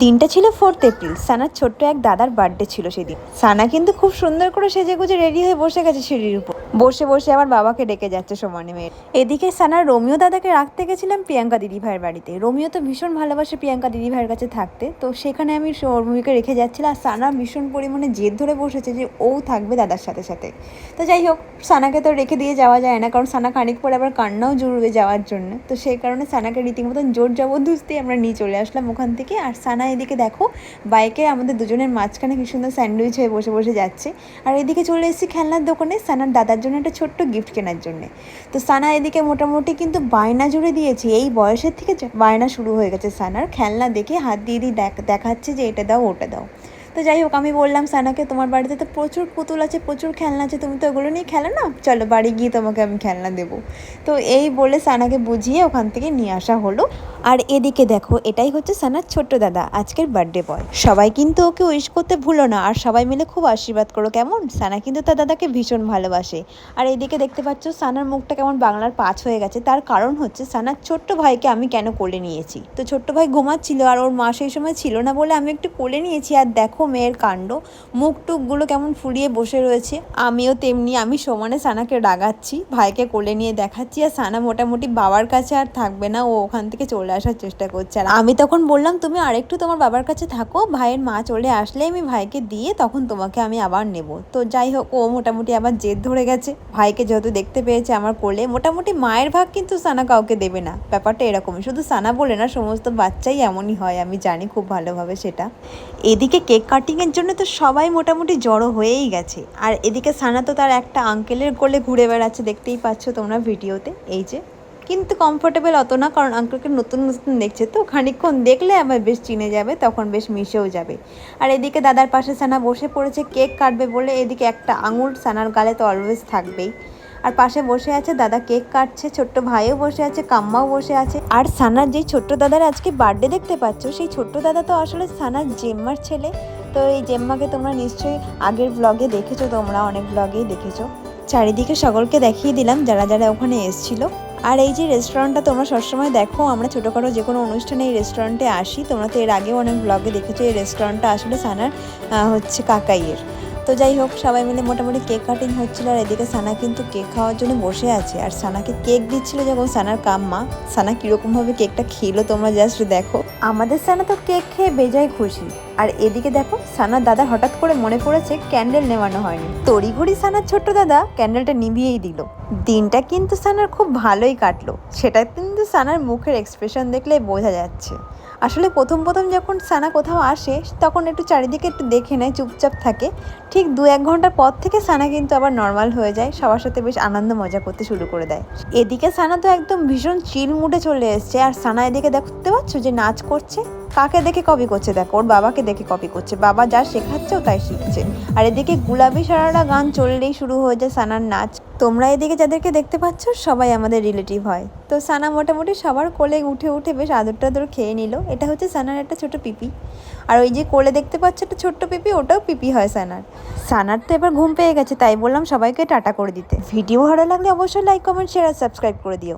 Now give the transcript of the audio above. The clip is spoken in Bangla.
দিনটা ছিল 4th এপ্রিল। সানার ছোট্ট এক দাদার বার্থডে ছিল সেদিন। সানা কিন্তু খুব সুন্দর করে সেজেগুজে রেডি হয়ে বসে গেছে সিঁড়ির উপর। বসে বসে আবার বাবাকে ডেকে যাচ্ছে সমানে মেয়ে। এদিকে সানার রোমিও দাদাকে রাখতে গেছিলাম প্রিয়াঙ্কা দিদিভাইয়ের বাড়িতে। রোমিও তো ভীষণ ভালোবাসে প্রিয়াঙ্কা দিদিভাইয়ের কাছে থাকতে, তো সেখানে আমি রোমিওকে রেখে যাচ্ছিলাম। আর সানা ভীষণ পরিমাণে জেদ ধরে বসেছে যে ও থাকবে দাদার সাথে সাথে। তো যাই হোক, সানাকে তো রেখে দিয়ে যাওয়া যায় না, কারণ সানা খানিক পরে আবার কান্নাও জুড়বে যাওয়ার জন্য। তো সেই কারণে সানাকে রীতিমতন জোর জবরদস্তি আমরা নিয়ে চলে আসলাম ওখান থেকে। আর সানা এদিকে দেখো বাইকে আমাদের দুজনের মাঝখানে কি সুন্দর স্যান্ডউইচ হয়ে বসে বসে যাচ্ছে। আর এদিকে চলে এসেছি খেলনার দোকানে সানার দাদার জন্য একটা ছোট্ট গিফট কেনার জন্য। তো সানা এদিকে মোটামুটি কিন্তু বায়না জুড়ে দিয়েছে। এই বয়সের থেকে বায়না শুরু হয়ে গেছে সানার। খেলনা দেখে হাত দিয়ে দিয়ে দেখাচ্ছে যে এটা দাও ওটা দাও। তো যাই হোক, আমি বললাম সানাকে তোমার বাড়িতে তো প্রচুর পুতুল আছে, প্রচুর খেলনা আছে, তুমি তো ওগুলো নিয়ে খেলো না, চলো বাড়ি গিয়ে তোমাকে আমি খেলনা দেবো। তো এই বলে সানাকে বুঝিয়ে ওখান থেকে নিয়ে আসা হলো। আর এদিকে দেখো, এটাই হচ্ছে সানার ছোট্ট দাদা, আজকের বার্থডে বয়। সবাই কিন্তু ওকে উইশ করতে ভুলো না, আর সবাই মিলে খুব আশীর্বাদ করো কেমন। সানা কিন্তু তার দাদাকে ভীষণ ভালোবাসে। আর এইদিকে দেখতে পাচ্ছ সানার মুখটা কেমন বাংলার 5 হয়ে গেছে। তার কারণ হচ্ছে সানার ছোট্ট ভাইকে আমি কেন কোলে নিয়েছি। তো ছোট্ট ভাই ঘুমাচ্ছিল আর ওর মা সেই সময় ছিল না বলে আমি একটু কোলে নিয়েছি। আর দেখো মেয়ের কাণ্ড, মুখ টুকগুলো কেমন ফুলিয়ে বসে রয়েছে। আমিও তেমনি, আমি সমানে সানাকে রাগাচ্ছি, ভাইকে কোলে নিয়ে দেখাচ্ছি। আর সানা মোটামুটি বাবার কাছে আর থাকবে না, ও ওখান থেকে চলে আসার চেষ্টা করছে। আর আমি তখন বললাম তুমি আরেকটু তোমার বাবার কাছে থাকো, ভাইয়ের মা চলে আসলে আমি ভাইকে দিয়ে তখন তোমাকে আমি আবার নেব। তো যাই হোক, ও মোটামুটি আবার জেদ ধরে গেছে। ভাইকে যেহেতু দেখতে পেয়েছে আমার কোলে, মোটামুটি মায়ের ভাগ কিন্তু সানা কাউকে দেবে না, ব্যাপারটা এরকমই। শুধু সানা বলে না, সমস্ত বাচ্চাই এমনই হয়, আমি জানি খুব ভালোভাবে সেটা। এদিকে কেক কাটিংয়ের জন্য তো সবাই মোটামুটি জড়ো হয়েই গেছে। আর এদিকে সানা তো তার একটা আঙ্কেলের কোলে ঘুরে বেড়াচ্ছে, দেখতেই পাচ্ছ তোমরা ভিডিওতে। এই যে, কিন্তু কমফোর্টেবল অত না, কারণ আঙ্কেলকে নতুন নতুন দেখছে তো, খানিকক্ষণ দেখলে আবার বেশ চিনে যাবে, তখন বেশ মিশেও যাবে। আর এদিকে দাদার পাশে সানা বসে পড়েছে কেক কাটবে বলে। এদিকে একটা আঙুল সানার গালে তো অলওয়েজ থাকবেই। আর পাশে বসে আছে দাদা, কেক কাটছে, ছোট্ট ভাইও বসে আছে, কাম্মাও বসে আছে। আর সানার যেই ছোট্ট দাদার আজকে বার্থডে দেখতে পাচ্ছ, সেই ছোট্ট দাদা তো আসলে সানার জেম্মার ছেলে। তো এই জেম্মাকে তোমরা নিশ্চয়ই আগের ব্লগে দেখেছো, তোমরা অনেক ব্লগেই দেখেছো। চারিদিকে সকলকে দেখিয়ে দিলাম যারা যারা ওখানে এসেছিলো। আর এই যে রেস্টুরেন্টটা তোমরা সবসময় দেখো, আমরা ছোটোখাটো যে কোনো অনুষ্ঠানে এই রেস্টুরেন্টে আসি। তোমরা তো এর আগেও অনেক ব্লগে দেখেছো। এই রেস্টুরেন্টটা আসলে সানার হচ্ছে কাকাইয়ের। তো যাই হোক, সবাই মিলে মোটামুটি কেক কাটিং হচ্ছিল। আর এদিকে সানা কিন্তু কেক খাওয়ার জন্য বসে আছে। আর সানাকে কেক দিচ্ছিল যখন সানার কাম্মা, সানা কীরকমভাবে কেকটা খেলো তোমরা জাস্ট দেখো। আমাদের সানা তো কেক খেয়ে বেজায় খুশি। আর এদিকে দেখো, সানার দাদা হঠাৎ করে মনে পড়েছে ক্যান্ডেল নেওয়ানো হয়নি। তড়িঘড়ি সানার ছোট্ট দাদা ক্যান্ডেলটা নিভিয়েই দিল। দিনটা কিন্তু সানার খুব ভালোই কাটলো, সেটা কিন্তু সানার মুখের এক্সপ্রেশন দেখলে বোঝা যাচ্ছে। আসলে প্রথম প্রথম যখন সানা কোথাও আসে, তখন একটু চারিদিকে একটু দেখে নেয়, চুপচাপ থাকে। ঠিক 2-1 ঘন্টার পর থেকে সানা কিন্তু আবার নর্মাল হয়ে যায়, সবার সাথে বেশ আনন্দ মজা করতে শুরু করে দেয়। এদিকে সানা তো একদম ভীষণ চিল মুডে চলে এসছে। আর সানা এদিকে দেখতে পাচ্ছ যে নাচ করছে। কাকে দেখে কপি করছে দেখো, ওর বাবাকে দেখে কপি করছে, বাবা যা শেখাচ্ছে ও তাই শিখছে। আর এদিকে গুলাবি সারারা গান চললেই শুরু হয়ে যায় সানার নাচ। তোমরা এদিকে যাদেরকে দেখতে পাচ্ছ সবাই আমাদের রিলেটিভ হয়। তো সানা মোটামুটি সবার কোলে উঠে উঠে বেশ আদর টাদর খেয়ে নিল। এটা হচ্ছে সানার একটা ছোট পিপি। আর ওই যে কোলে দেখতে পাচ্ছ একটা ছোট্ট পিপি, ওটাও পিপি হয় সানার। সানার তো এবার ঘুম পেয়ে গেছে, তাই বললাম সবাইকে টাটা করে দিতে। ভিডিও ভালো লাগলে অবশ্যই লাইক, কমেন্ট, শেয়ার আর সাবস্ক্রাইব করে দিও।